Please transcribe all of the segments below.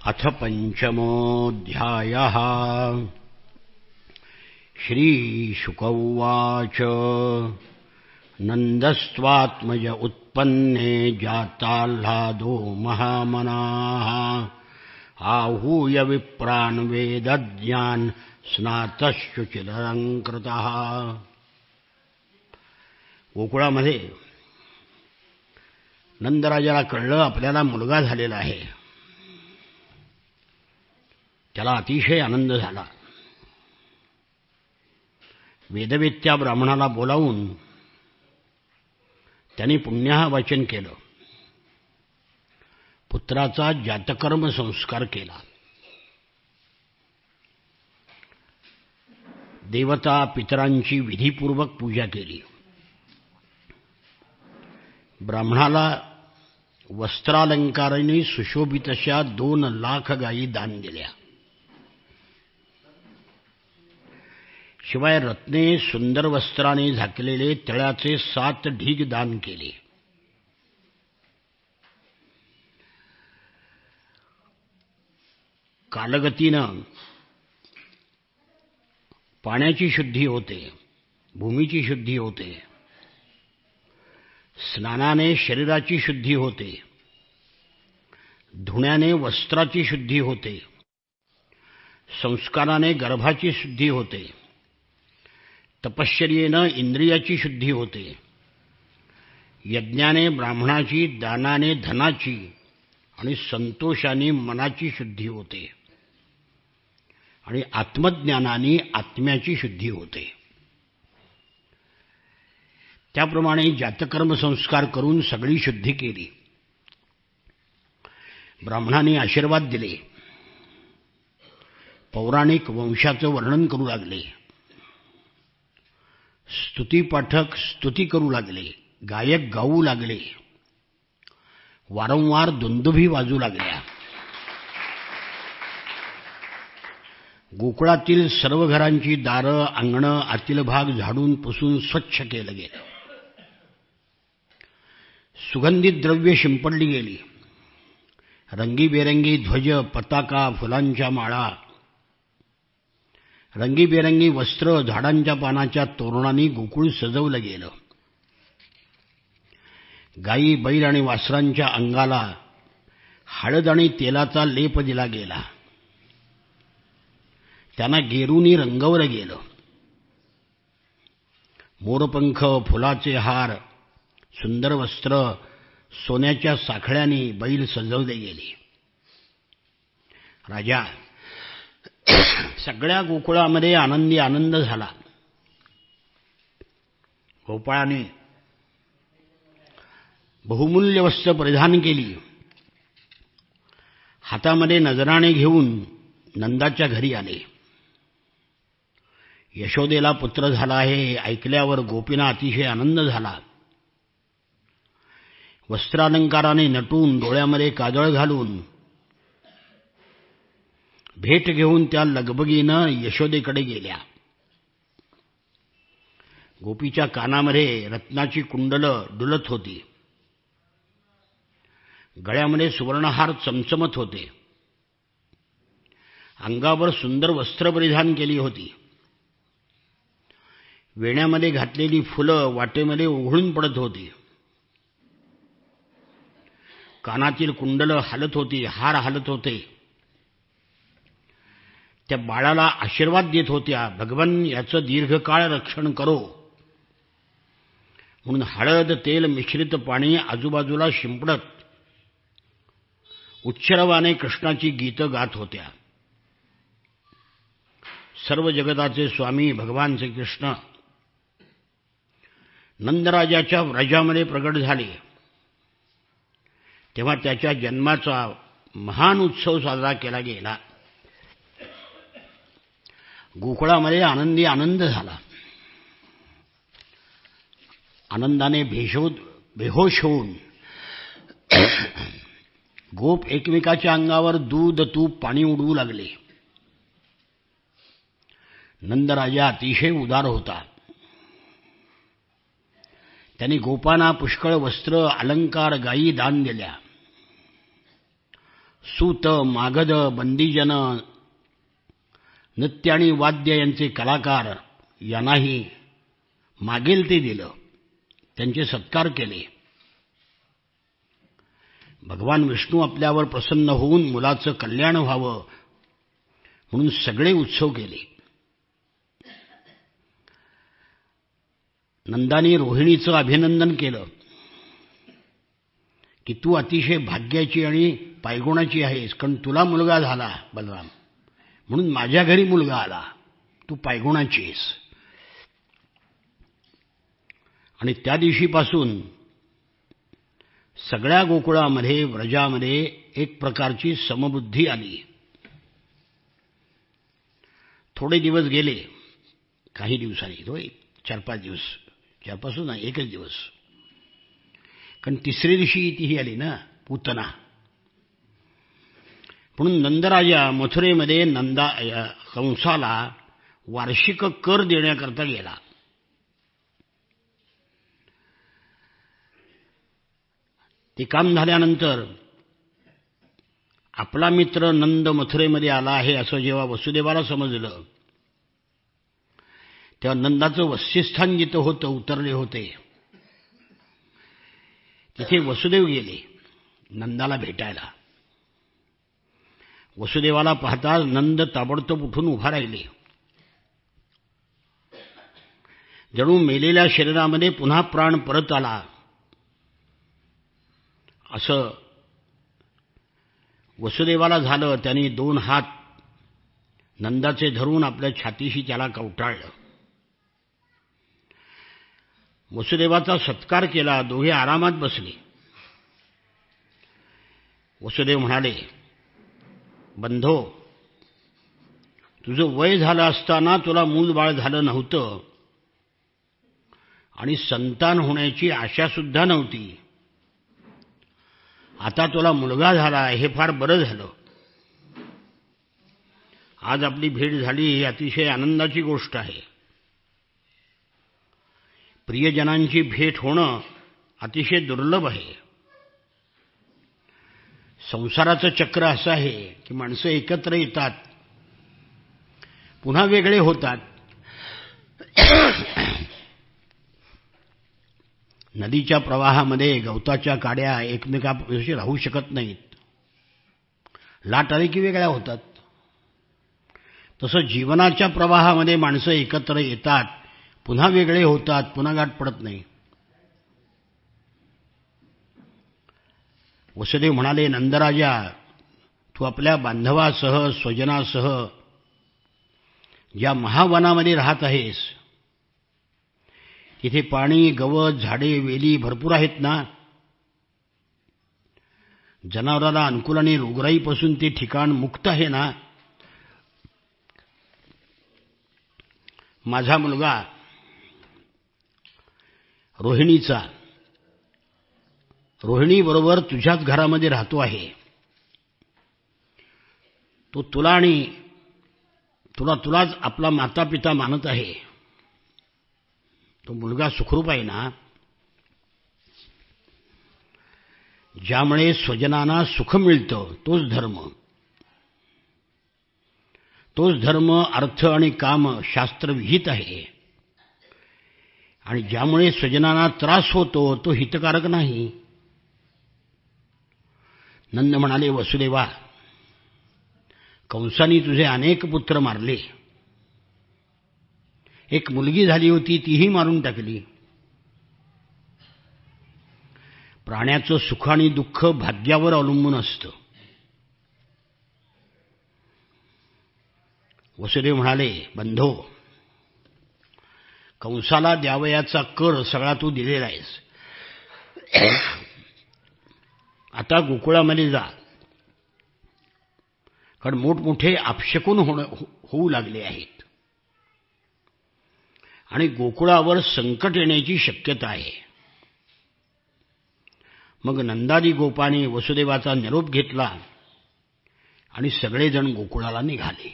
अथ पंचमोऽध्यायः। श्रीशुक उवाच नन्दस्त्वात्मज उत्पन्ने जाताह्लादो महामनाः आहूय विप्रान् वेदज्ञान् स्नातशुचिरलङ्कृतः। गोकुळामध्ये नंदराजाला कळलं आपल्याला मुलगा झालेला आहे. त्याला अतिशय आनंद झाला. वेदवेत्या ब्राह्मणाला बोलावून त्यांनी पुण्याहवाचन केलं. पुत्राचा जातकर्म संस्कार केला. देवता पितरांची विधीपूर्वक पूजा केली. ब्राह्मणाला वस्त्रालंकाराने सुशोभित अशा 2 लाख गायी दान दिल्या. शिवाय रत्ने सुंदर वस्त्राने झाकलेले तळ्याचे 7 ढीग दान केले. कालगतीनं पाण्याची शुद्धी होते, भूमीची शुद्धी होते, स्नानाने शरीराची शुद्धी होते, धुण्याने वस्त्राची शुद्धी होते, संस्काराने गर्भाची शुद्धी होते, तपश्चर्येने इंद्रियाची शुद्धी होते, यज्ञाने ब्राह्मणाची, दानाने धनाची आणि संतोषाने मनाची शुद्धी होते आणि आत्मज्ञानाने आत्म्याची शुद्धी होते. त्याप्रमाणे जातकर्म संस्कार करून सगळी शुद्धी केली. ब्राह्मणांनी आशीर्वाद दिले. पौराणिक वंशाचं वर्णन करू लागले. स्तुतीपाठक स्तुती करू लागले. गायक गाऊ लागले. वारंवार दुंदुभी वाजू लागल्या. गोकुळातील सर्व घरांची दारं, अंगणं, आतील भाग झाडून पुसून स्वच्छ केलं गेलं. सुगंधित द्रव्ये शिंपडली गेली. रंगीबेरंगी ध्वज, पताका, फुलांच्या माळा, रंगीबेरंगी वस्त्र, झाडांच्या पानाच्या तोरणांनी गोकुळ सजवलं गेलं. गायी, बैल आणि वासरांच्या अंगाला हळद आणि तेलाचा लेप दिला गेला. त्यांना गेरूनी रंगवलं गेलं. मोरपंख, फुलाचे हार, सुंदर वस्त्र, सोन्याच्या साखळ्यांनी बैल सजवले गेले. राजा, सगळ्या गोकुळामध्ये आनंदी आनंद झाला. गोपाळाने बहुमूल्य वस्त्र परिधान केली. हातामध्ये नजराणे घेऊन नंदाच्या घरी आले. यशोदेला पुत्र झाला आहे हे ऐकल्यावर गोपींना अतिशय आनंद झाला. वस्त्रालंकाराने नटून, डोळ्यामध्ये काजळ घालून, भेट घेऊन त्या लगबगीनं यशोदेकडे गेल्या. गोपीच्या कानामध्ये रत्नाची कुंडलं डुलत होती. गळ्यामध्ये सुवर्णहार चमचमत होते. अंगावर सुंदर वस्त्र परिधान केली होती. वेण्यामध्ये घातलेली फुलं वाटेमध्ये ओघळून पडत होती. कानातील कुंडलं हालत होती, हार हालत होते. त्या बाळाला आशीर्वाद देत होत्या, भगवान याचं दीर्घकाळ रक्षण करो म्हणून हळद तेल मिश्रित पाणी आजूबाजूला शिंपडत उच्चरवाने कृष्णाची गीतं गात होत्या. सर्व जगताचे स्वामी भगवान श्रीकृष्ण नंदराजाच्या व्रजामध्ये प्रगट झाले. तेव्हा त्याच्या जन्माचा महान उत्सव साजरा केला गेला. गोकुळामध्ये आनंदी आनंद झाला. आनंदाने बेहोश होऊन गोप एकमेकाच्या अंगावर दूध, तूप, पाणी उडवू लागले. नंदराजा अतिशय उदार होता. त्यांनी गोपांना पुष्कळ वस्त्र, अलंकार, गायी दान दिल्या. सूत, मागध, बंदीजन, नृत्य आणि वाद्य यांचे कलाकार यांनाही मागेल ते दिलं, त्यांचे सत्कार केले. भगवान विष्णू आपल्यावर प्रसन्न होऊन मुलाचं कल्याण व्हावं म्हणून सगळे उत्सव केले. नंदाने रोहिणीचं अभिनंदन केलं की तू अतिशय भाग्याची आणि पायगुणाची आहेस, कारण तुला मुलगा झाला बलराम, म्हणून माझ्या घरी मुलगा आला, तू पायगुणाची आहेस. आणि त्या दिवशीपासून सगळ्या गोकुळामध्ये, व्रजामध्ये एक प्रकारची समबुद्धी आली. थोडे दिवस गेले, काही दिवसांनी, 4-5 दिवस, 4-5 नाही, एकच दिवस, कारण तिसऱ्या दिवशी तीही आली ना पूतना. म्हणून नंदराजा मथुरेमध्ये कंसाला वार्षिक कर देण्याकरता गेला. ते काम झाल्यानंतर आपला मित्र नंद मथुरेमध्ये आला आहे असं जेव्हा वसुदेवाला समजलं, तेव्हा नंदाचं वस्यस्थान जिथं होतं, उतरले होते, तिथे वसुदेव गेले नंदाला भेटायला. वसुदेवाला पाहता नंद ताबडतोब उठून उभा राहिले, जणू मेलेल्या शरीरामध्ये पुन्हा प्राण परत आला असं वसुदेवाला झालं. त्यांनी 2 हात नंदाचे धरून आपल्या छातीशी त्याला कवटाळलं. वसुदेवाचा सत्कार केला. दोघे आरामात बसले. वसुदेव म्हणाले, बंधो, तुझं वय झालं असताना तुला मूल बाळ झालं नव्हतं आणि संतान होण्याची आशा सुद्धा नव्हती. आता तुला मुलगा झाला, हे फार बरं झालं. आज आपली भेट झाली ही अतिशय आनंदाची गोष्ट आहे. प्रियजनांची भेट होणं अतिशय दुर्लभ आहे. संसाराचं चक्र असं आहे की माणसं एकत्र येतात, पुन्हा वेगळे होतात. नदीच्या प्रवाहामध्ये गवताच्या काड्या एकमेकांपाशी राहू शकत नाहीत, लाट आली की वेगळ्या होतात. तसं जीवनाच्या प्रवाहामध्ये माणसं एकत्र येतात, पुन्हा वेगळे होतात, पुन्हा गाठ पडत नाही. वसुदेव म्हणाले, नंदराजा, तू आपल्या बांधवासह, स्वजनासह ज्या महावनामध्ये राहत आहेस, तिथे पाणी, गवत, झाडे, वेली भरपूर आहेत ना? जनावराला अनुकूल आणि रोगराईपासून ते ठिकाण मुक्त आहे ना? माझा मुलगा रोहिणीबरोबर तुझ्याच घरामध्ये राहतो आहे. तो तुलाच आपला माता पिता मानत आहे. तो मुलगा सुखरूप आहे ना? ज्यामुळे स्वजनांना सुख मिळतं तोच धर्म, अर्थ आणि काम शास्त्रविहित आहे. आणि ज्यामुळे स्वजनांना त्रास होतो तो हितकारक नाही. नंद म्हणाले, वसुदेवा, कंसाने तुझे अनेक पुत्र मारले. एक मुलगी झाली होती, तीही मारून टाकली. प्राण्याचं सुख आणि दुःख भाग्यावर अवलंबून असतं. वसुदेव म्हणाले, बंधो, कंसाला द्यावयाचा कर सगळा तू दिलेला आहेस. आता गोकुळामध्ये जा, कारण मोठमोठे अपशकुन होऊ लागले आहेत आणि गोकुळावर संकट येण्याची शक्यता आहे. मग नंदादी गोपाने वसुदेवाचा निरोप घेतला आणि सगळेजण गोकुळाला निघाले.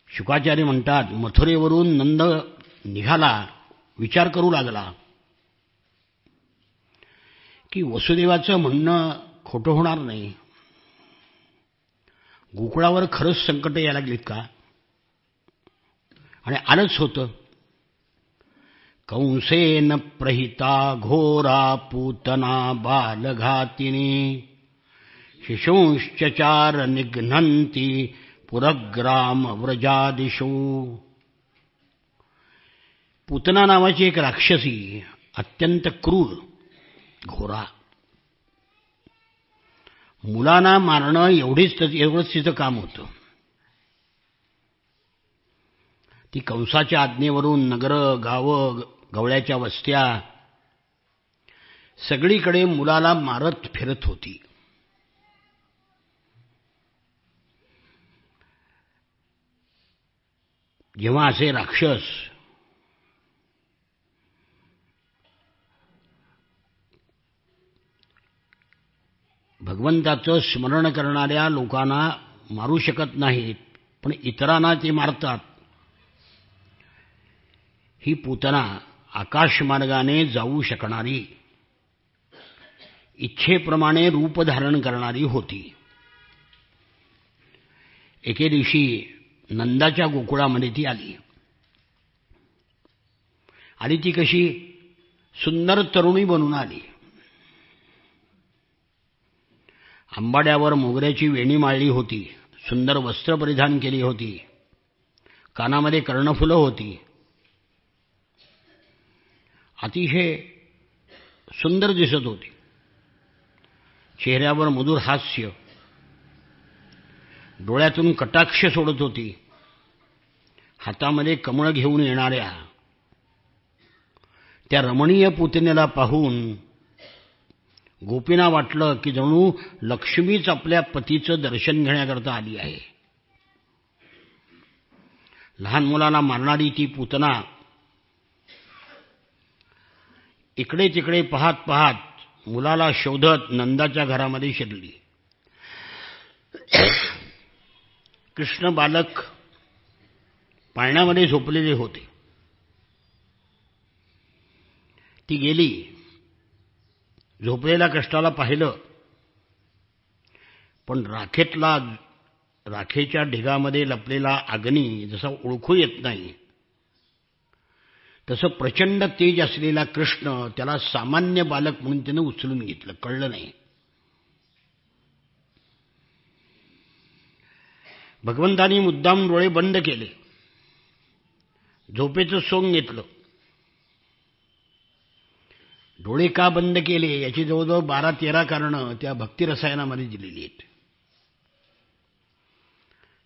शुकाचार्य म्हणतात, मथुरेवरून नंद निघाला, विचार करू लागला की वसुदेवाचं म्हणणं खोटं होणार नाही. गोकुळावर खरंच संकट यायला लागलीत का? आणि आलंच होतं. कंसेन प्रहिता घोरा पूतना बालघातिनी शिशूंश्चचार निघ्नन्ति पुरग्राम व्रजादिषु. पूतना नावाची एक राक्षसी, अत्यंत क्रूर, घोरा, मुलांना मारणं एवढंच तिचं काम होतं. ती कंसाच्या आज्ञेवरून नगरं, गावं, गवळ्याच्या वस्त्या सगळीकडे मुलाला मारत फिरत होती. जेव्हा असे राक्षस भगवंताचं स्मरण करणाऱ्या लोकांना मारू शकत नाहीत, पण इतरांना ते मारतात, ही पूतना आकाशमार्गाने जाऊ शकणारी, इच्छेप्रमाणे रूप धारण करणारी होती. एके दिवशी नंदाच्या गोकुळामध्ये ती आली. ती कशी सुंदर तरुणी बनून आली. आंबाड्यावर मोगऱ्याची वेणी माळली होती, सुंदर वस्त्र परिधान केली होती, कानामध्ये कर्णफुलं होती, अतिशय सुंदर दिसत होती. चेहऱ्यावर मधुर हास्य, डोळ्यातून कटाक्ष सोडत होती. हातामध्ये कमळ घेऊन येणाऱ्या त्या रमणीय पुतनेला पाहून गोपींना वाटलं की जणू लक्ष्मीच आपल्या पतीचं दर्शन घेण्याकरता आली आहे. लहान मुलाला मारणारी ती पूतना इकडे तिकडे पाहत पाहत मुलाला शोधत नंदाच्या घरामध्ये शिरली. कृष्ण बालक पाळण्यामध्ये झोपलेले होते. ती गेली, झोपलेल्या कृष्णाला पाहिलं, पण राखेच्या ढिगामध्ये लपलेला अग्नी जसा ओळखू येत नाही, तसं प्रचंड तेज असलेला कृष्ण त्याला सामान्य बालक म्हणून त्यानं उचलून घेतलं. कळलं नाही. भगवंतानी मुद्दाम डोळे बंद केले, झोपेचं सोंग घेतलं. डोळे का बंद केले याची जवळजवळ 12-13 कारणं त्या भक्तिरसायनामध्ये दिलेली आहेत.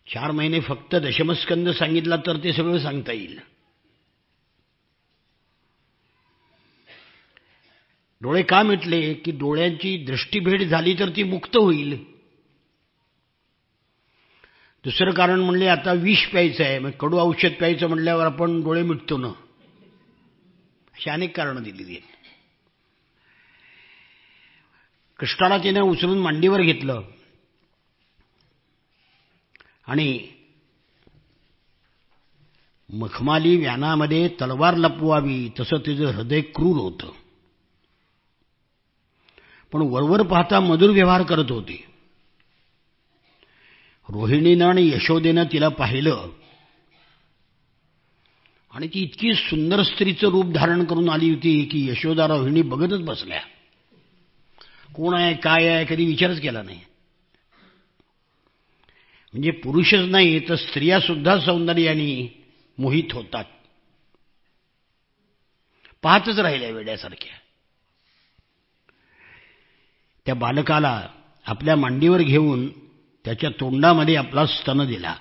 4 महिने फक्त दशमस्कंद सांगितला तर ते सगळं सांगता येईल. डोळे का मिटले की डोळ्यांची दृष्टीभेट झाली तर ती मुक्त होईल. दुसरं कारण म्हणले आता विष प्यायचं आहे, मग कडू औषध प्यायचं म्हणल्यावर आपण डोळे मिटतो ना. अशी अनेक कारणं दिलेली आहेत. कृष्णाला तिने उचलून मांडीवर घेतलं आणि मखमाली व्यानामध्ये तलवार लपवावी तसं तिचं हृदय क्रूर होतं, पण वरवर पाहता मधुर व्यवहार करत होती. रोहिणीनं आणि यशोदेनं तिला पाहिलं आणि ती इतकी सुंदर स्त्रीचं रूप धारण करून आली होती की यशोदा रोहिणी बघतच बसल्या. कोण आहे काय आहे कधी विचारच केला नाही. म्हणजे पुरुषच नाही तर स्त्रिया सुद्धा सौंदर्याने मोहित होतात. पाहतच राहिल्या वेड्यासारख्या. त्या बालकाला आपल्या मांडीवर घेऊन त्याच्या तोंडामध्ये आपला स्तन दिला.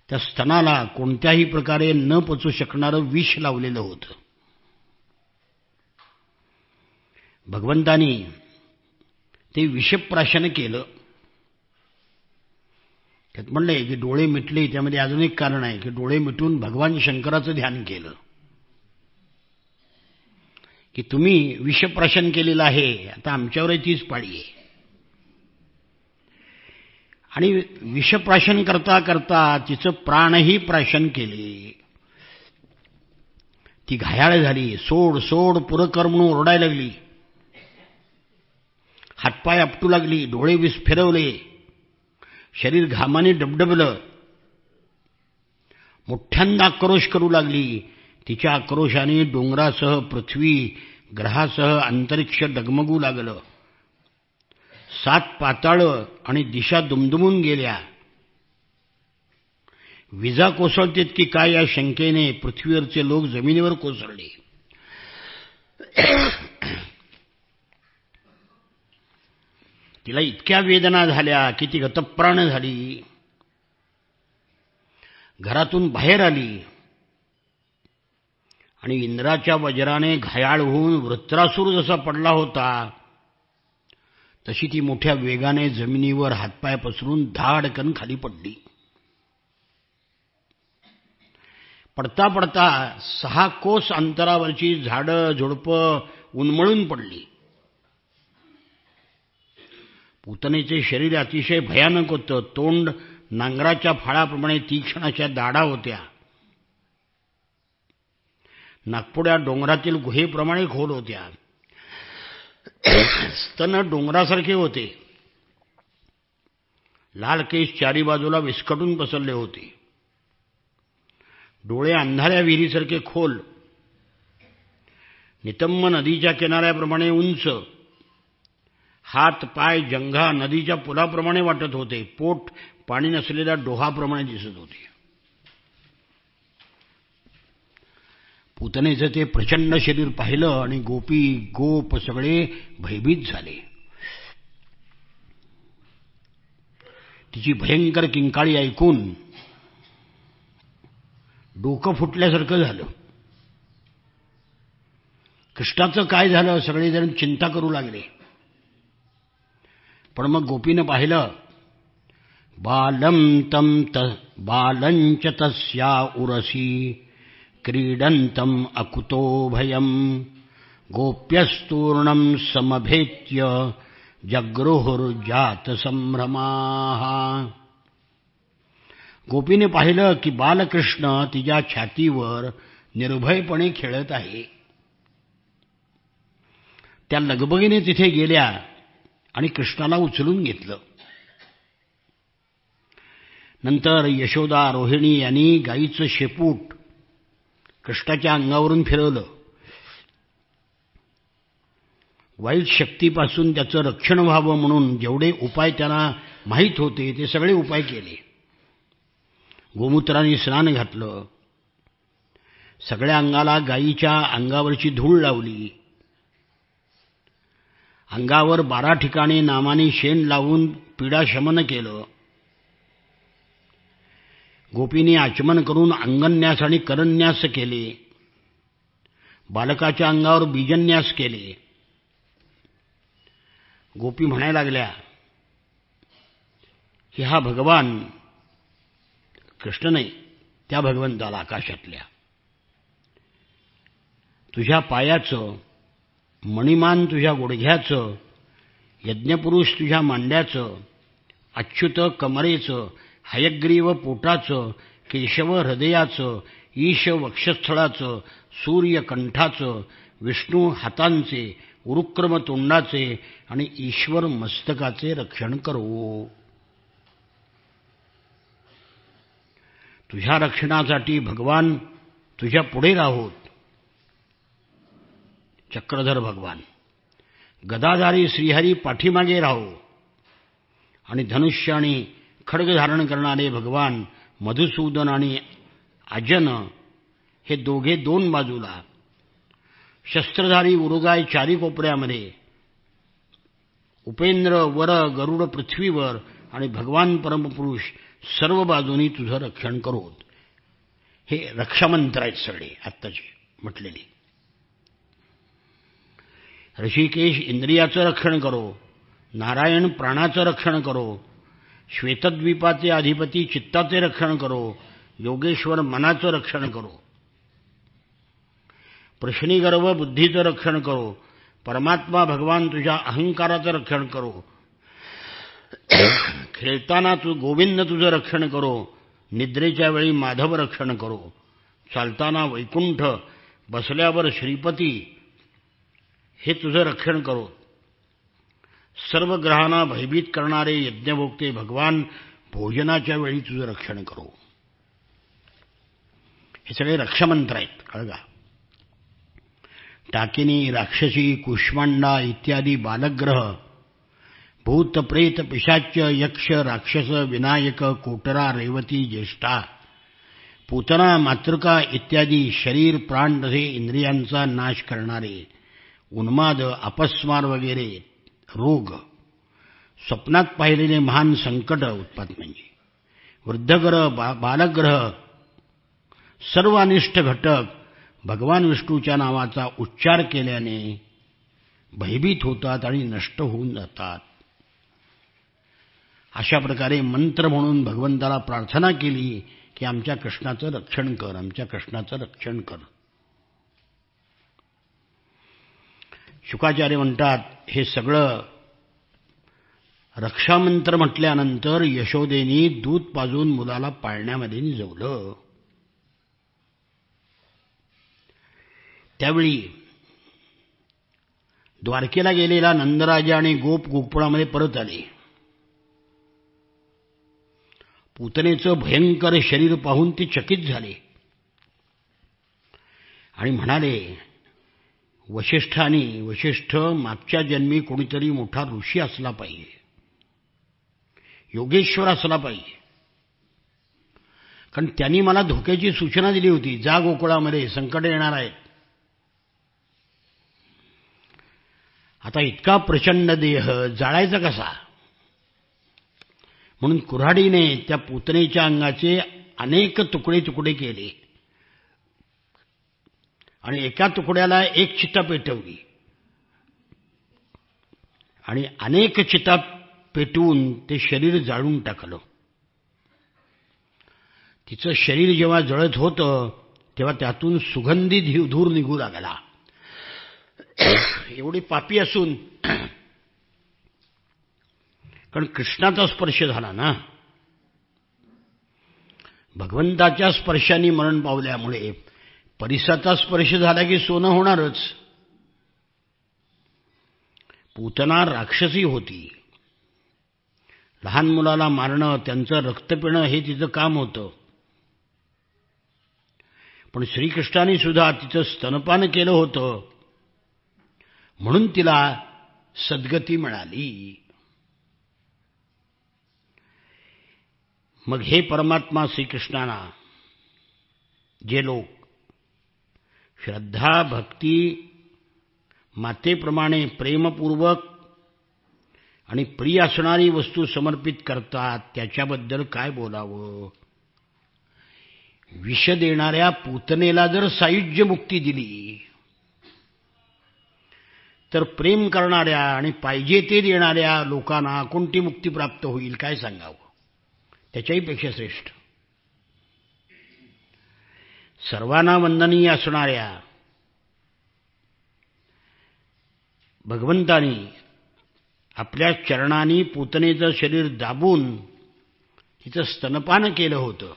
त्या स्तनाला कोणत्याही प्रकारे न पचू शकणारं विष लावलेलं होतं. भगवंतानी ते विषप्राशन केलं. त्यात म्हणलंय की डोळे मिटले, त्यामध्ये अजून एक कारण आहे की डोळे मिटून भगवान शंकराचं ध्यान केलं की तुम्ही विषप्राशन केलेलं आहे, आता आमच्यावर तीच पाळी आहे. आणि विषप्राशन करता करता तिचं प्राणही प्राशन केले. ती घायाळ झाली. सोड सोड पुरकर म्हणून ओरडायला लागली. हातपाय आपटू लागली, डोळे फिरवले, शरीर घामाने डबडबलं. मोठ्यांदा आक्रोश करू लागली. तिच्या आक्रोशाने डोंगरासह पृथ्वी, ग्रहासह अंतरिक्ष डगमगू लागलं. 7 पाताळं आणि दिशा दुमदुमून गेल्या. विजा कोसळतेत की काय या शंकेने पृथ्वीवरचे लोक जमिनीवर कोसळले. तिला इतक्या वेदना झाल्या की ती गतप्राण झाली. घरातून बाहेर आली आणि इंद्राच्या वज्राने घायाळ होऊन वृत्रासूर जसा पडला होता तशी ती मोठ्या वेगाने जमिनीवर हातपाय पसरून धाडकन खाली पडली. पडता पडता 6 कोस अंतरावरची झाडं झुडपं उन्मळून पडली. पूतनेचे शरीर अतिशय भयानक होतं. तोंड नांगराच्या फाळाप्रमाणे तीक्ष्ण अशा दाढा होत्या. नागपुड्या डोंगरातील गुहेप्रमाणे खोल होत्या. स्तन डोंगरासारखे होते. लाल केस चारी बाजूला विस्कटून पसरले होते. डोळे अंधाऱ्या विहिरीसारखे खोल. नितंब नदीच्या किनाऱ्याप्रमाणे उंच. हात पाय जंघा नदीच्या पुलाप्रमाणे वाटत होते. पोट पाणी नसलेल्या डोहाप्रमाणे दिसत होते. पूतनेचं ते प्रचंड शरीर पाहिलं आणि गोपी गोप सगळे भयभीत झाले. तिची भयंकर किंकाळी ऐकून डोकं फुटल्यासारखं झालं. कृष्णाचं काय झालं सगळेजण चिंता करू लागले. पण मग गोपीनं पाहिलं, बालंच तस्या उरसी क्रीडंतम अकुतो भयम गोप्यस्तूर्णम समभेत्य जगृहुर्जात संभ्रमाः. गोपीने पाहिलं की बालकृष्ण तिच्या छातीवर निर्भयपणे खेळत आहे. त्या लगबगीने तिथे गेल्या आणि कृष्णाला उचलून घेतलं. नंतर यशोदा रोहिणी यांनी गाईचं शेपूट कृष्णाच्या अंगावरून फिरवलं. वाईट शक्तीपासून त्याचं रक्षण व्हावं म्हणून जेवढे उपाय त्यांना माहीत होते ते सगळे उपाय केले. गोमूत्राने स्नान घातलं. सगळ्या अंगाला गायीच्या अंगावरची धूळ लावली. अंगावर 12 ठिकाणी नामाने शेण लावून पीडाशमन केलं. गोपीने आचमन करून अंगन्यास आणि करन्यास केले. बालकाच्या अंगावर बीजन्यास केले. गोपी म्हणायला लागल्या की हा भगवान कृष्ण नाही, त्या भगवंताला आकाशातल्या तुझ्या पायाचं, मणिमान तुझ्या गुडघ्याचं, यज्ञपुरुष तुझ्या मांड्याचं, अच्युत कमरेचं, हयग्रीव पोटाचं, केशव हृदयाचं, ईश वक्षस्थळाचं, सूर्य कंठाचं, विष्णू हातांचे, उरुक्रम तोंडाचे आणि ईश्वर मस्तकाचे रक्षण करो. तुझ्या रक्षणासाठी भगवान तुझ्या पुढे राहोत. चक्रधर भगवान, गदाधारी श्रीहरी पाठीमागे राहो आणि धनुष्य आणि खड्ग धारण करणारे भगवान मधुसूदन आणि अजन हे दोघे 2 बाजूला, शस्त्रधारी उरुगाय चारी कोपऱ्यामध्ये, उपेंद्र वर गरुड पृथ्वीवर आणि भगवान परमपुरुष सर्व बाजूनी तुझं रक्षण करोत. हे रक्षामंत्र आहेत सगळे आत्ताचे म्हटलेले. ऋषिकेश इंद्रियाचं रक्षण करो, नारायण प्राणाचं रक्षण करो, श्वेतद्वीपाचे अधिपती चित्ताचे रक्षण करो, योगेश्वर मनाचं रक्षण करो, प्रश्निगर्व बुद्धीचं रक्षण करो, परमात्मा भगवान तुझ्या अहंकाराचं रक्षण करो, खेळताना तू गोविंद तुझं रक्षण करो, निद्रेच्या वेळी माधव रक्षण करो, चालताना वैकुंठ, बसल्यावर श्रीपती हे तुझं रक्षण करो. सर्व ग्रहांना भयभीत करणारे यज्ञभोक्ते भगवान भोजनाच्या वेळी तुझं रक्षण करो. हे सगळे रक्षामंत्र आहेत, कळगा. टाकिनी, राक्षसी, कुष्मांडा इत्यादी बालग्रह, भूत, प्रेत, पिशाच, यक्ष, राक्षस, विनायक, कोटरा, रेवती, ज्येष्ठा, पूतना, मातृका इत्यादी शरीर, प्राण तसे इंद्रियांचा नाश करणारे उन्माद, अपस्मार वगैरे रोग, स्वप्नात पाहिलेले महान संकट उत्पात म्हणजे वृद्धग्रह, बालग्रह, सर्व अनिष्ट घटक भगवान विष्णूच्या नावाचा उच्चार केल्याने भयभीत होतात आणि नष्ट होऊन जातात. अशा प्रकारे मंत्र म्हणून भगवंताला प्रार्थना केली की आमच्या कृष्णाचं रक्षण कर, आमच्या कृष्णाचं रक्षण कर. शुकाचार्य म्हणतात हे सगळं रक्षामंत्र म्हटल्यानंतर यशोदेनी दूध पाजून मुलाला पाळण्यामध्ये निजवलं. त्यावेळी द्वारकेला गेलेला नंदराजा आणि गोप गोकुळामध्ये परत आले. पूतनेचं भयंकर शरीर पाहून ते चकित झाले आणि म्हणाले, वशिष्ठ मागच्या जन्मी कोणीतरी मोठा ऋषी असला पाहिजे, योगेश्वर असला पाहिजे, कारण त्यांनी मला धोक्याची सूचना दिली होती, जा गोकुळामध्ये संकट येणार आहेत. आता इतका प्रचंड देह जाळायचा कसा, म्हणून कुऱ्हाडीने त्या पूतनेच्या अंगाचे अनेक तुकडे तुकडे केले आणि एका तुकड्याला एक चिता पेटवली आणि अनेक चिता पेटवून ते शरीर जाळून टाकलं. तिचं शरीर जेव्हा जळत होतं तेव्हा त्यातून सुगंधी धूर निघू लागला. एवढी पापी असून, कारण कृष्णाचा स्पर्श झाला ना, भगवंताच्या स्पर्शाने मरण पावल्यामुळे परिसाचा स्पर्श झाला की सोनं होणारच. पूतना राक्षसी होती, लहान मुलाला मारणं, त्यांचं रक्त पिणं हे तिचं काम होतं. पण श्रीकृष्णाने सुद्धा तिचं स्तनपान केलं होतं, म्हणून तिला सद्गती मिळाली. मग हे परमात्मा श्रीकृष्णाला जे लोक श्रद्धा भक्ती मातेप्रमाणे प्रेमपूर्वक आणि प्रिय असणारी वस्तू समर्पित करतात त्याच्याबद्दल काय बोलावं. विष देणाऱ्या पूतनेला जर सायुज्य मुक्ती दिली तर प्रेम करणाऱ्या आणि पाहिजे ते देणाऱ्या लोकांना कोणती मुक्ती प्राप्त होईल काय सांगावं. त्याच्याही पेक्षा श्रेष्ठ सर्वांना वंदनीय असणाऱ्या भगवंतानी आपल्या चरणांनी पूतनेचं शरीर दाबून तिचं स्तनपान केलं होतं.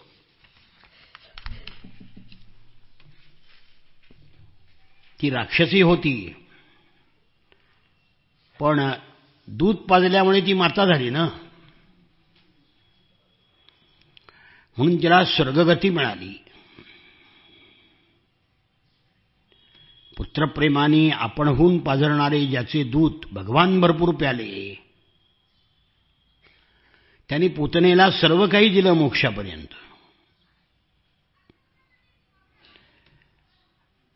ती राक्षसी होती, पण दूध पाजल्यामुळे ती माता झाली ना, म्हणून तिला स्वर्गगती मिळाली. पुत्रप्रेमाने आपणहून पाझरणारे ज्याचे दूध भगवान भरपूर प्याले, त्यांनी पूतनेला सर्व काही दिलं मोक्षापर्यंत.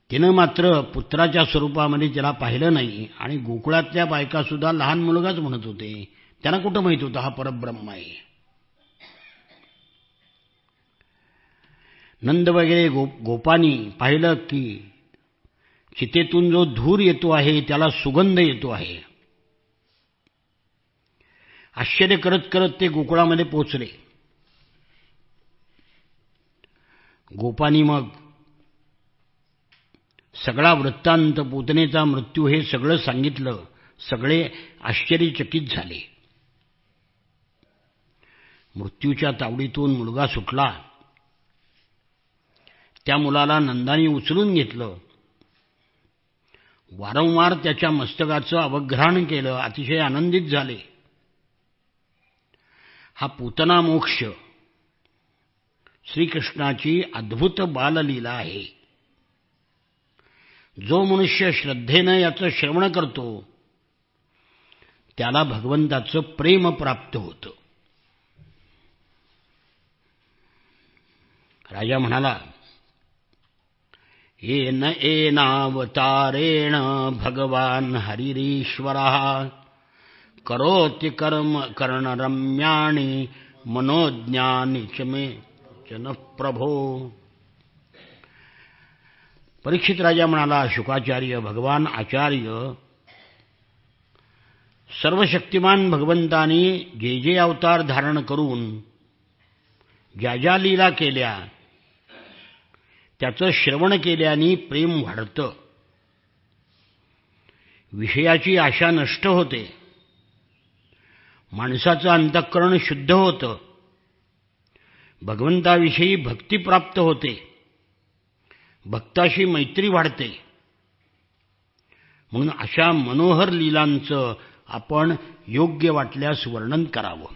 तिनं मात्र पुत्राच्या स्वरूपामध्ये तिला पाहिलं नाही आणि गोकुळातल्या बायका सुद्धा लहान मुलगाच म्हणत होते, त्यांना कुठं माहित होतं हा परब्रह्म आहे. नंद वगैरे गोपांनी पाहिलं की चितेतून जो धूर येतो आहे त्याला सुगंध येतो आहे. आश्चर्य करत करत ते गोकुळामध्ये पोचले. गोपांनी मग सगळा वृत्तांत, पूतनेचा मृत्यू हे सगळं सांगितलं. सगळे आश्चर्यचकित झाले. मृत्यूच्या तावडीतून मुलगा सुटला. त्या मुलाला नंदाने उचलून घेतलं वारंवार त्याच्या मस्तकाचं अवघ्राण केलं, अतिशय आनंदित झाले. हा पूतना मोक्ष श्रीकृष्णाची अद्भुत बाललीला आहे. जो मनुष्य श्रद्धेनं याचं श्रवण करतो त्याला भगवंताचं प्रेम प्राप्त होतं. राजा म्हणाला, येन एनावतारेण भगवान हरिरीश्वरः करोति कर्म कर्णरम्याणि मनोज्ञानि च मे जन प्रभो. परीक्षित राजा म्हणाला, शुकाचार्य भगवान आचार्य सर्वशक्तिमान भगवंतानी जे जे अवतार धारण करून ज्या ज्या लीला केल्या त्याचं श्रवण केल्याने प्रेम वाढतं, विषयाची आशा नष्ट होते, माणसाचं अंतःकरण शुद्ध होतं, भगवंताविषयी भक्ती प्राप्त होते, भक्ताशी मैत्री वाढते. म्हणून अशा मनोहर लीलांचं आपण योग्य वाटल्यास वर्णन करावं.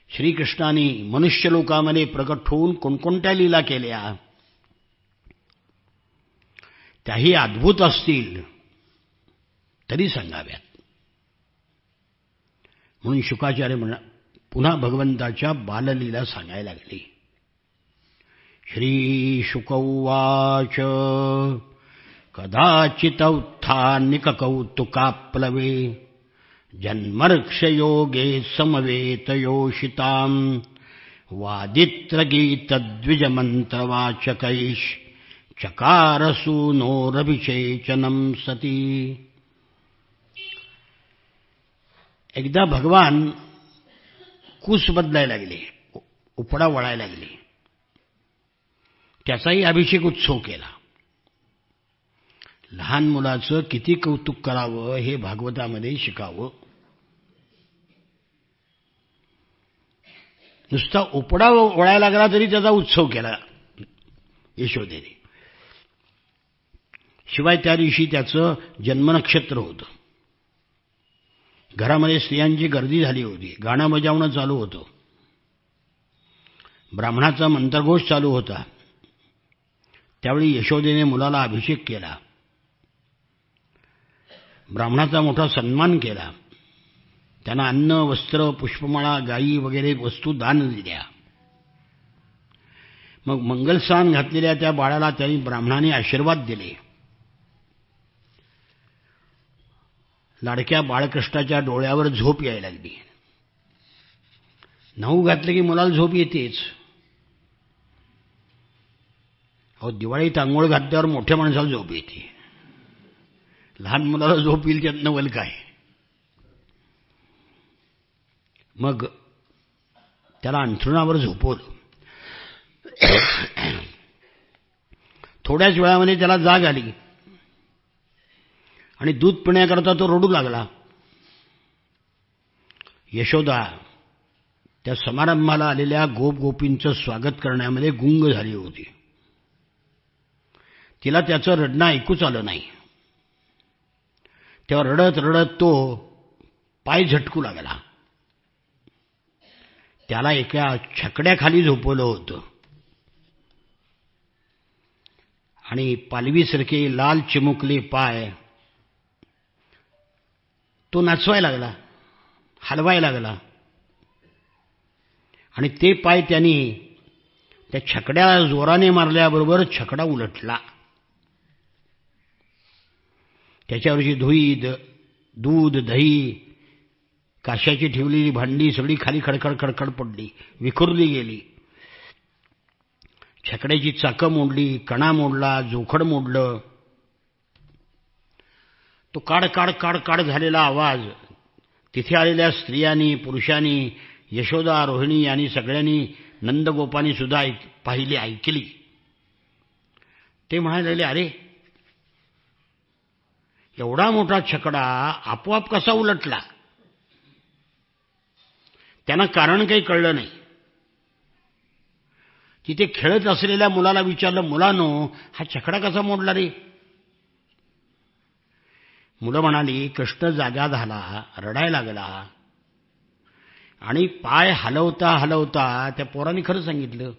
श्रीकृष्णाने मनुष्यलोकामध्ये प्रकट होऊन कोणकोणत्या लीला केल्या त्याही अद्भुत असतील तरी सांगाव्यात. म्हणून शुकाचार्य पुन्हा भगवंताच्या बाललीला सांगायला लागली. श्री शुक उवाच कदाचित उत्थानिककौतुकाप्लवे जन्मर्क्षयोगे समवेतयोषितां वादित्रगीतद्विजमन्त्रवाचकैश् चकारसूनोरभिषेचनं सती. एकदा भगवान कूस बदलायला लागले, उपडा वळायला लागले. त्याचाही अभिषेक उत्सव केला. लहान मुलाचं किती कौतुक करावं हे भागवतामध्ये शिकावं. नुसता उपडा वळायला लागला तरी त्याचा उत्सव केला यशोदेने. शिवाय त्या दिवशी त्याचं जन्मनक्षत्र होतं. घरामध्ये स्त्रियांची गर्दी झाली होती. गाणं बजावणं चालू होतं. ब्राह्मणाचा मंत्रघोष चालू होता. त्यावेळी यशोदेने मुलाला अभिषेक केला. ब्राह्मणाचा मोठा सन्मान केला. त्यांना अन्न, वस्त्र, पुष्पमाळा, गायी वगैरे वस्तू दान दिल्या. मग मंगलस्नान घातलेल्या त्या बाळाला त्यांनी ब्राह्मणाने आशीर्वाद दिले. लाडक्या बाळकृष्णाच्या डोळ्यावर झोप यायला लागली. नऊ घातलं की मुलाला झोप येतेच. अहो, दिवाळीत आंघोळ घातल्यावर मोठ्या माणसाला झोप येते. लहान मुलाला झोप येईल त्यात नवल काय. मग त्याला अंथरुणावर झोपवलं. थोड्याच वेळामध्ये त्याला जाग आली आणि दूध पिण्याकरता तो रडू लागला. यशोदा त्या समारंभाला आलेल्या गोपगोपींचं स्वागत करण्यामध्ये गुंग झाली होती. तिला त्याचं रडणं ऐकूच आलं नाही. तेव्हा रडत रडत तो पाय झटकू लागला. त्याला एका छकड्याखाली झोपवलं होतं आणि पालवीसारखे लाल चिमुकले पाय तो नाचवायला लागला, हलवायला लागला आणि ते पाय त्यांनी त्या छकड्या जोराने मारल्याबरोबर छकडा उलटला. त्याच्यावरची धुई, दूध, दही, काश्याची ठेवलेली भांडी सगळी खाली खडखड खडखड पडली, विखुरली गेली. छकड्याची चाकं मोडली, कणा मोडला, जोखड मोडलं. तो काड काड काड काड झालेला आवाज तिथे आलेल्या स्त्रियांनी, पुरुषांनी, यशोदा, रोहिणी यांनी सगळ्यांनी, नंदगोपांनी सुद्धा पाहिली, ऐकली. ते म्हणाले, अरे एवढा मोठा छकडा आपोआप कसा उलटला. त्यांना कारण काही कळलं नाही. तिथे खेळत असलेल्या मुलाला विचारलं, मुलानो हा छकडा कसा मोडला रे? मुलं म्हणाली, कृष्ण जागा झाला, रडायला लागला आणि पाय हलवता हलवता त्या पोराने खरं सांगितलं.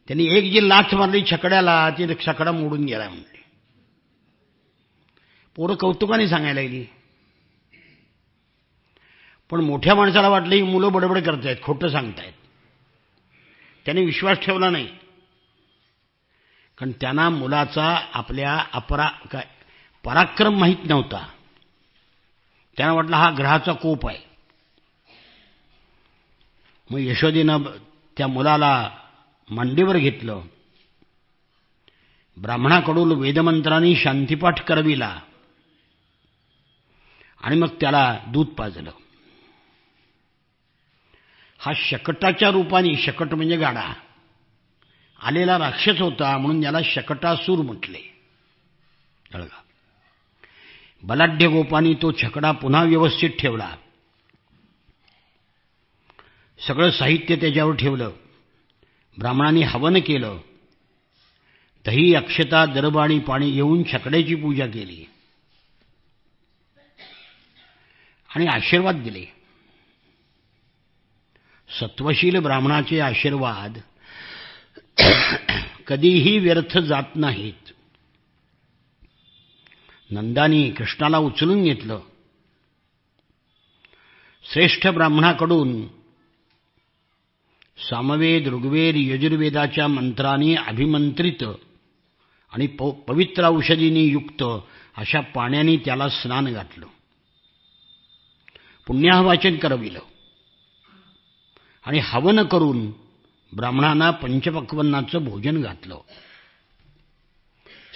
त्यांनी एक जी लाथ मारली छकड्याला, ती छकडा मोडून गेला म्हणले. पोरं कौतुकाने सांगायला लागली. पण मोठ्या माणसाला वाटलं ही मुलं बडबड करतायत, खोटं सांगतायत. त्याने विश्वास ठेवला नाही, कारण त्यांना मुलाचा आपल्या पराक्रम माहीत नव्हता. त्यांना वाटलं हा ग्रहाचा कोप आहे. मग यशोदेनं त्या मुलाला मांडीवर घेतलं, ब्राह्मणाकडून वेदमंत्रांनी शांतिपाठ करविला आणि मग त्याला दूध पाजलं. हा शकटाच्या रूपाने, शकट म्हणजे गाडा, आलेला राक्षस होता म्हणून याला शकटासूर म्हटले. बलाढ्य गोपांनी तो छकडा पुन्हा व्यवस्थित ठेवला. सगळं साहित्य त्याच्यावर ठेवलं. ब्राह्मणांनी हवन केलं. दही, अक्षता, दर्भ आणि पाणी घेऊन छकड्याची पूजा केली आणि आशीर्वाद दिले. सत्वशील ब्राह्मणाचे आशीर्वाद कधीही व्यर्थ जात नाहीत. नंदानी कृष्णाला उचलून घेतलं. श्रेष्ठ ब्राह्मणाकडून सामवेद, ऋग्वेद, यजुर्वेदाच्या मंत्रांनी अभिमंत्रित आणि पवित्र औषधींनी युक्त अशा पाण्याने त्याला स्नान घातलं. पुण्याहवाचन करविलं आणि हवन करून ब्राह्मणांना पंचपक्वान्नाचं भोजन घातलं.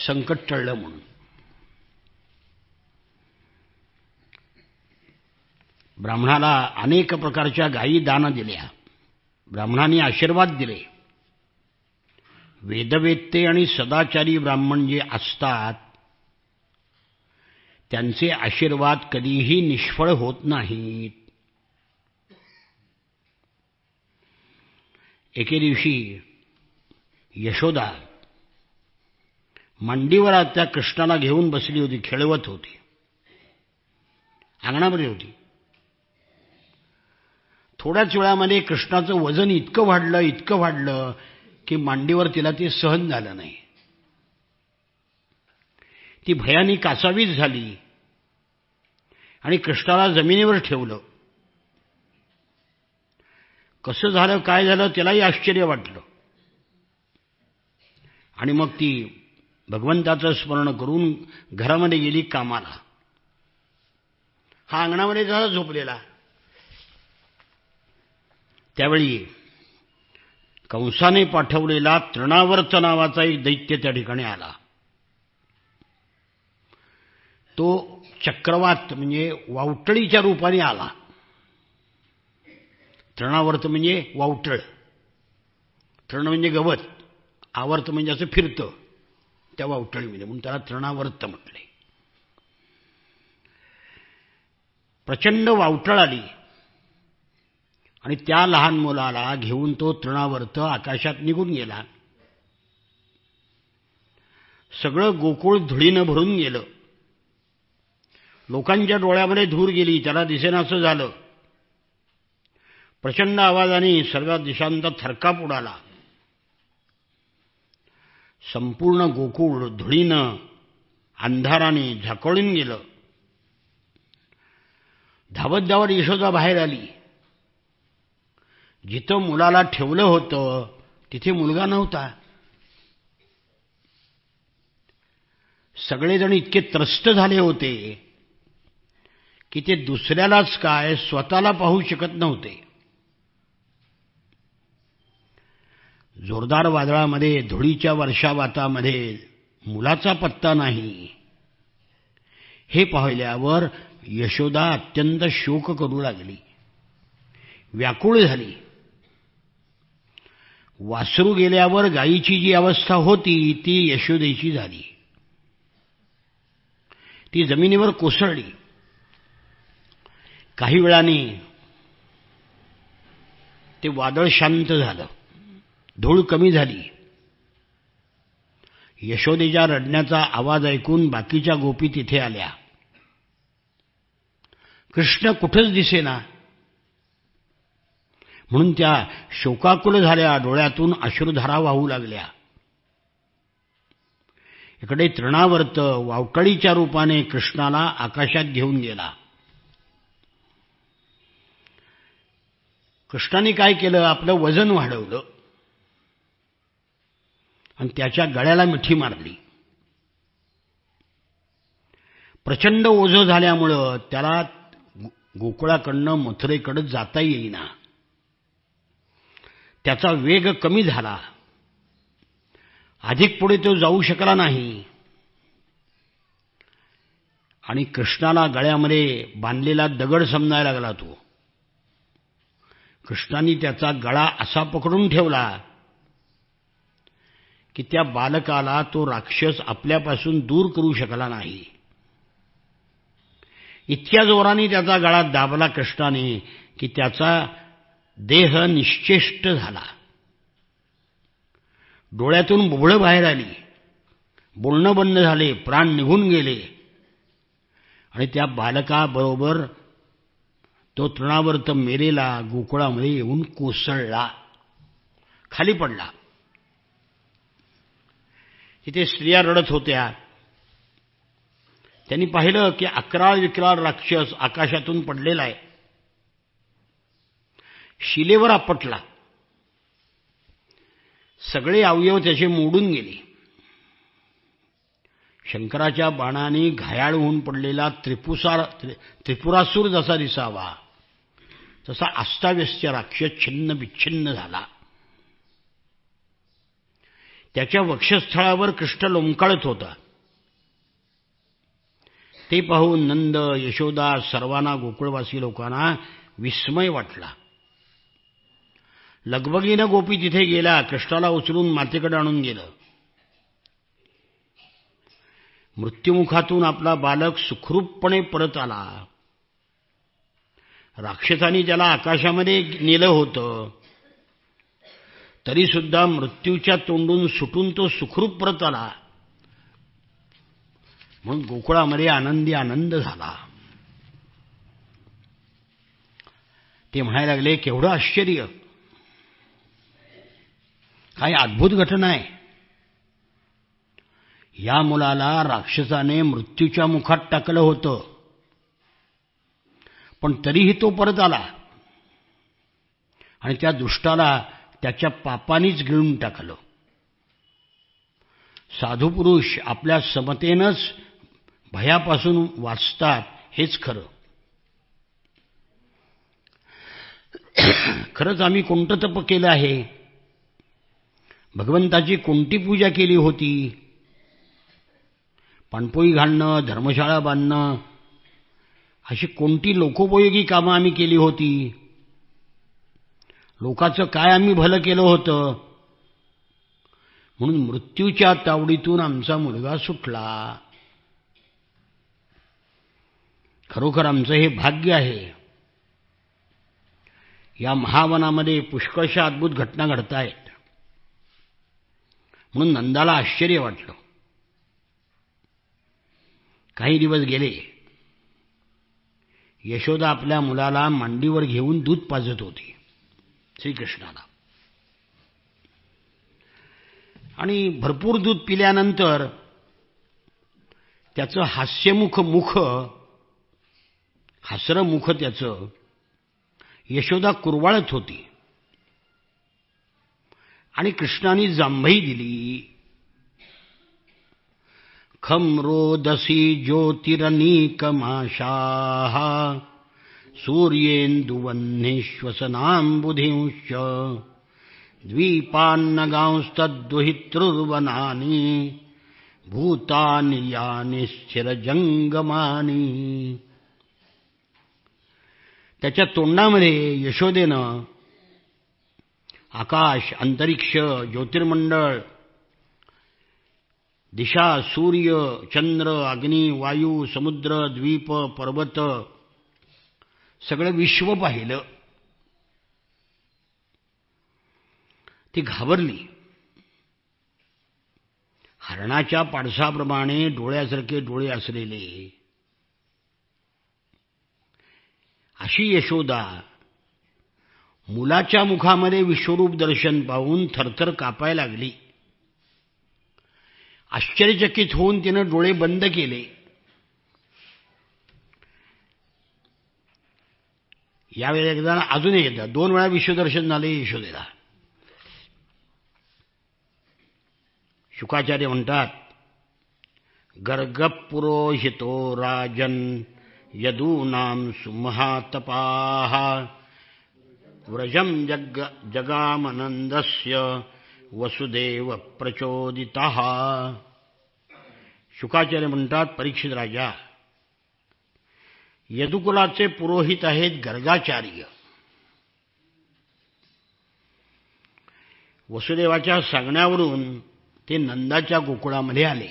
संकट टळलं म्हणून. ब्राह्मणाला अनेक प्रकारच्या गायी दान दिल्या. ब्राह्मणांनी आशीर्वाद दिले. वेदवेत्ते आणि सदाचारी ब्राह्मण जे असतात त्यांचे आशीर्वाद कधीही निष्फळ होत नाहीत. एके दिवशी यशोदा मांडीवर त्या कृष्णाला घेऊन बसली होती, खेळवत होती, अंगणामध्ये होती. थोड्याच वेळामध्ये कृष्णाचं वजन इतकं वाढलं की मांडीवर तिला ते सहन झालं नाही. ती भयानी कासावीस झाली आणि कृष्णाला जमिनीवर ठेवलं. कसं झालं, काय झालं, त्यालाही आश्चर्य वाटलं. आणि मग ती भगवंताचं स्मरण करून घरामध्ये गेली कामाला. हा अंगणामध्ये झाला झोपलेला. त्यावेळी कंसाने पाठवलेला तृणावर्त नावाचा एक दैत्य त्या ठिकाणी आला. तो चक्रवात म्हणजे वावटळीच्या रूपाने आला. तृणावर्त म्हणजे वावटळ, तृण म्हणजे गवत, आवर्त म्हणजे असं फिरतं, त्या वावटळीमध्ये, म्हणून त्याला तृणावर्त म्हटले. प्रचंड वावटळ आली आणि त्या लहान मुलाला घेऊन तो तृणावर्त आकाशात निघून गेला. सगळं गोकुळ धुळीनं भरून गेलं. लोकांच्या डोळ्यामध्ये धूर गेली, त्याला दिसेनासं झालं. प्रचंड आवाजाने सर्व दिशांचा थरकाप उडाला. संपूर्ण गोकुळ धुळीनं, अंधाराने झाकोळून गेलं. धावत धावत यशोदा बाहेर आली. जिथं मुलाला ठेवलं होतं तिथे मुलगा नव्हता. सगळेजण इतके त्रस्त झाले होते की ते दुसऱ्यालाच काय स्वतःला पाहू शकत नव्हते. जोरदार वादळामध्ये, धुळीच्या वर्षावातामध्ये मुलाचा पत्ता नाही. हे पाहिल्यावर यशोदा अत्यंत शोक करू लागली, व्याकुळ झाली. वासरू गेल्यावर गायीची जी अवस्था होती ती यशोदेची झाली. ती जमिनीवर कोसळली. काही वेळाने ते वादळ शांत झालं. धूळ कमी झाली. यशोदेच्या रडण्याचा आवाज ऐकून बाकीच्या गोपी तिथे आल्या. कृष्ण कुठंच दिसेना म्हणून त्या शोकाकुल झाल्या, डोळ्यातून अश्रुधारा वाहू लागल्या. इकडे तृणावर्त वावटळीच्या रूपाने कृष्णाला आकाशात घेऊन गेला. कृष्णाने काय केलं, आपलं वजन वाढवलं आणि त्याच्या गळ्याला मिठी मारली. प्रचंड ओझं झाल्यामुळं त्याला गोकुळाकडनं मथुरेकडे जाता येईना. त्याचा वेग कमी झाला. अधिक पुढे तो जाऊ शकला नाही आणि कृष्णाला गळ्यामध्ये बांधलेला दगड समजायला लागला. तो कृष्णाने त्याचा गळा असा पकडून ठेवला की त्या बालकाला तो राक्षस आपल्यापासून दूर करू शकला नाही. इतक्या जोराने त्याचा गळा दाबला कृष्णाने की त्याचा देह निश्चेष्ट झाला. डोळ्यातून बुबळं बाहेर आली, बोलणं बंद झाले, प्राण निघून गेले आणि त्या बालकाबरोबर तो तृणावर्त मेलेला गोकुळामध्ये येऊन कोसळला, खाली पडला. तिथे स्त्रिया रडत होत्या. त्यांनी पाहिलं की अकराळ विक्राळ राक्षस आकाशातून पडलेला आहे. शिलेवर आपटला. सगळे अवयव त्याचे मोडून गेले. शंकराच्या बाणाने घायाळ होऊन पडलेला त्रिपुरासूर जसा दिसावा तसा अस्ताव्यस्त राक्षस छिन्न बिच्छिन्न झाला. त्याच्या वक्षस्थळावर कृष्ण लोंबकळत होता. ते पाहून नंद, यशोदा, सर्वांना, गोकुळवासी लोकांना विस्मय वाटला. लगबगीनं गोपी तिथे गेला, कृष्णाला उचलून मातेकडे आणून गेलं. मृत्युमुखातून आपला बालक सुखरूपपणे परत आला. राक्षसांनी त्याला आकाशामध्ये नेलं होतं, तरी सुद्धा मृत्यूच्या तोंडून सुटून तो सुखरूप परत आला म्हणून गोकुळामध्ये आनंदी आनंद झाला. ते म्हणायला लागले, केवढं आश्चर्य, काय अद्भुत घटना आहे. या मुलाला राक्षसाने मृत्यूच्या मुखात टाकलं होतं, पण तरीही तो परत आला आणि त्या दुष्टाला त्याच्या पापानीच गिळून टाकलं. साधू पुरुष आपल्या समतेनंच भयापासून वाचतात, हेच खरं. खरंच आम्ही कोणतं तप केलं आहे, भगवंताची कोणती पूजा केली होती, पाणपोई घालणं, धर्मशाळा बांधणं, अशी कोणती लोकोपयोगी कामं आम्ही केली होती, लोकांचं काय आम्ही भलं केलं होतं, म्हणून मृत्यूच्या तावडीतून आमचा मुलगा सुटला. खरोखर आमचं हे भाग्य आहे. या महावनामध्ये पुष्कळशा अद्भुत घटना घडतायत. म्हणून नंदाला आश्चर्य वाटलं. काही दिवस गेले. यशोदा आपल्या मुलाला मांडीवर घेऊन दूध पाजत होती श्रीकृष्णाला. आणि भरपूर दूध पिल्यानंतर त्याचं हास्यमुख मुख, हसरं मुख त्याचं, यशोदा कुरवाळत होती आणि कृष्णाने जांभई दिली. खम रोदसी ज्योतिरनीकमाशाः सूर्येन्दुवह्निश्वसनाम्बुधिंश्च द्वीपान्नगांस्तद्दुहितृर्वनानि भूतानि यानि स्थिरजंगमानि. त्याच्या तोंडामध्ये यशोदेनं आकाश, अंतरिक्ष, ज्योतिर्मंडळ, दिशा, सूर्य, चंद्र, अग्नी, वायू, समुद्र, द्वीप, पर्वत, सगळं विश्व पाहिलं. ती घाबरली. हरणाच्या पाडसाप्रमाणे डोळ्यासारखे डोळे असलेले अशी यशोदा मुलाच्या मुखामध्ये विश्वरूप दर्शन पाहून थरथर कापायला लागली. आश्चर्यचकित होऊन तिनं डोळे बंद केले. यावेळी एकदा अजून एकदा 2 वेळा विश्वदर्शन झाले यशोदेला. शुकाचार्य म्हणतात, गर्गपुरोहितो राजन यदूनां सुमहातपाः व्रजं जगामनन्दस्य वसुदेव प्रचोदितः. शुकाचार्य म्हणतात, परीक्षित राजा, यदुकुलाचे पुरोहित आहेत गर्गाचार्य. वसुदेवाच्या सांगण्यावरून ते नंदाच्या गोकुळामध्ये आले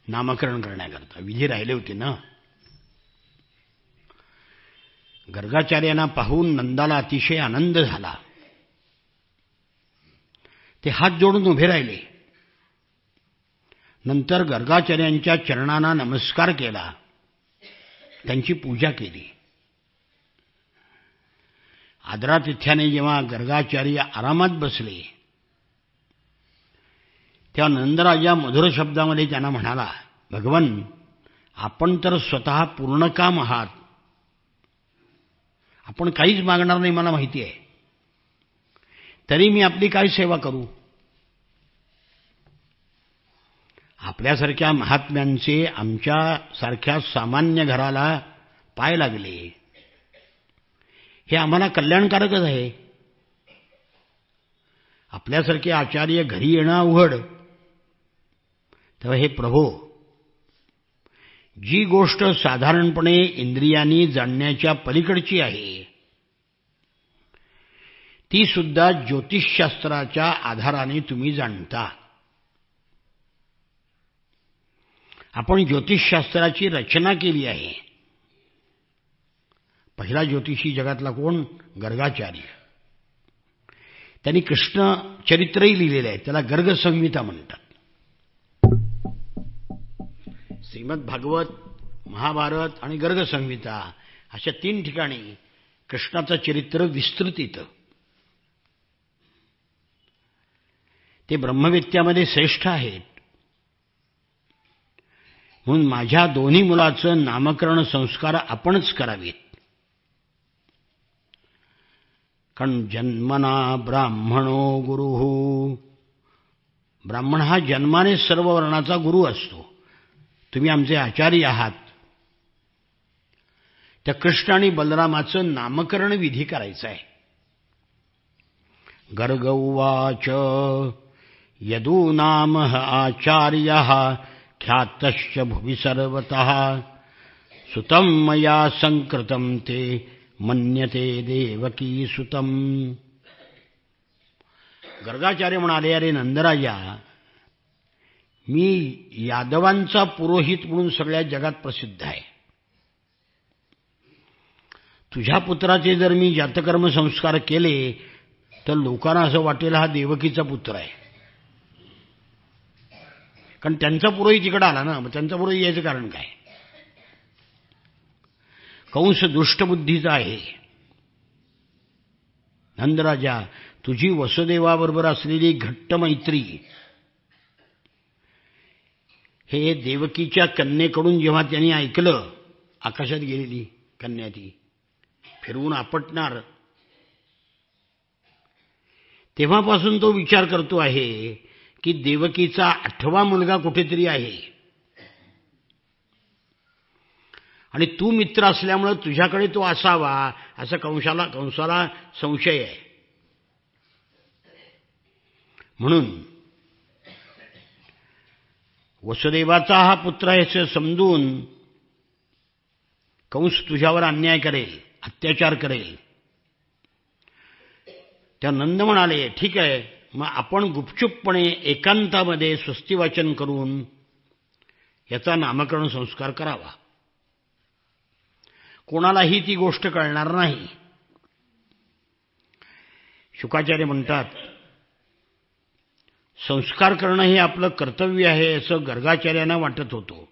नामकरण करण्याकरता. विधी राहिले होते ना. गर्गाचार्यांना पाहून नंदाला अतिशय आनंद झाला. ते हात जोडून उभे राहिले. नंतर गर्गाचार्यांच्या चरणांना नमस्कार केला, त्यांची पूजा केली. आदरातिथ्याने जेव्हा गर्गाचार्य आरामात बसले तेव्हा नंदराजा मधुर शब्दामध्ये त्यांना म्हणाला, भगवन, आपण तर स्वतः पूर्णकाम आहात. आपण काहीच मागणार नाही मला माहिती आहे. तरी मी आपली काय सेवा करू? आपल्यासारख्या महात्म्यांचे आमच्यासारख्या सामान्य घराला पाय लागले हे आम्हाला कल्याणकारकच आहे. आपल्यासारखे आचार्य घरी येणं अवघड. तेव्हा हे प्रभो, जी गोष्ट साधारणपणे इंद्रियांनी जाणण्याच्या पलीकडची आहे ती सुद्धा ज्योतिषशास्त्राच्या आधाराने तुम्ही जाणता. आपण ज्योतिषशास्त्राची रचना केली आहे. पहिला ज्योतिषी जगातला कोण? गर्गाचार्य. त्यांनी कृष्ण चरित्रही लिहिलेलं आहे, त्याला गर्ग संहिता म्हणतात. श्रीमद भागवत, महाभारत आणि गर्ग संहिता अशा 3 ठिकाणी कृष्णाचं चरित्र विस्तृत. ते ब्रह्मविद्यामध्ये श्रेष्ठ आहेत. म्हणून माझ्या दोन्ही मुलाचं नामकरण संस्कार आपणच करावेत. कारण जन्मना ब्राह्मणो गुरुः, ब्राह्मण हा जन्माने सर्व वर्णाचा गुरु असतो. तुम्ही आमचे आचार्य आहात. त्या कृष्ण आणि बलरामाचं नामकरण विधी करायचं आहे. गर्ग उवाच यदूनामः आचार्यः ख्यातश्च भुवि सर्वतः सुतं मया संकृतं ते मन्यते देवकी सुतं. गर्गाचार्य म्हणाले, अरे नंदराजा, मी यादवांचा पुरोहित म्हणून सगळ्या जगात प्रसिद्ध आहे. तुझ्या पुत्राचे जर मी जातकर्म संस्कार केले तर लोकांना असं वाटेल हा देवकीचा पुत्र आहे. कारण त्यांचा पुरोहित इकडे आला ना, मग त्यांचा पुरोहित यायचं कारण काय? कंस दुष्टबुद्धीचा आहे. नंदराजा, तुझी वसुदेवाबरोबर असलेली घट्ट मैत्री हे देवकीच्या कन्येकडून जेव्हा त्यांनी ऐकलं, आकाशात गेलेली कन्या ती फिरवून आपटणार, तेव्हापासून तो विचार करतो आहे की देवकीचा 8वा मुलगा कुठेतरी आहे आणि तू मित्र असल्यामुळे तुझ्याकडे तो असावा असा कंसाला संशय आहे. म्हणून वसुदेवाचा हा पुत्र आहे असं समजून कंस तुझ्यावर अन्याय करेल, अत्याचार करेल. त्या नंद म्हणाले, ठीक आहे, मग आपण गुपचूपपणे एकांतामध्ये स्वस्तिवाचन करून याचा नामकरण संस्कार करावा. कोणालाही ती गोष्ट कळणार नाही. शुकाचार्य म्हणतात, संस्कार करणं हे आपलं कर्तव्य आहे असं गर्गाचार्यांना वाटत होतं.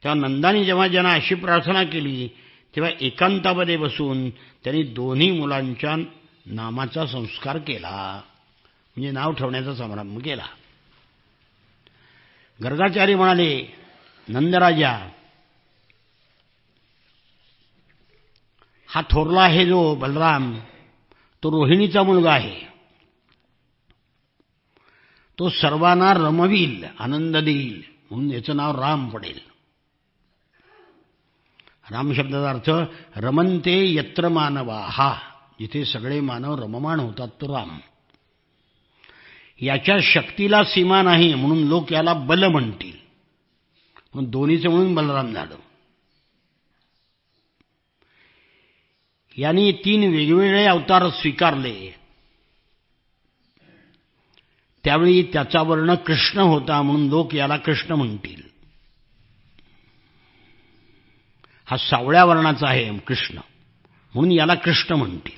तेव्हा नंदाने जेव्हा ज्यांना अशी प्रार्थना केली तेव्हा एकांतामध्ये बसून त्यांनी दोन्ही मुलांच्या नामाचा संस्कार केला, म्हणजे नाव ठेवण्याचा समारंभ केला. गर्गाचार्य म्हणाले, नंदराजा हा थोरला आहे जो बलराम, तो रोहिणीचा मुलगा आहे. तो सर्वांना रमवील, आनंद देईल, म्हणून याचं नाव राम पडेल. राम शब्दाचा अर्थ रमन्ते यत्र मानवाहा, जिथे सगळे मानव रममाण होतात तो राम. याच्या शक्तीला सीमा नाही म्हणून लोक याला बल म्हणतील, म्हणून दोन्हीचं म्हणून बलराम झालं. यांनी 3 वेगवेगळे अवतार स्वीकारले. त्यावेळी त्याचा वर्ण कृष्ण होता म्हणून लोक याला कृष्ण म्हणतील. हा सावळ्या वर्णाचा आहे कृष्ण, म्हणून याला कृष्ण म्हणतील.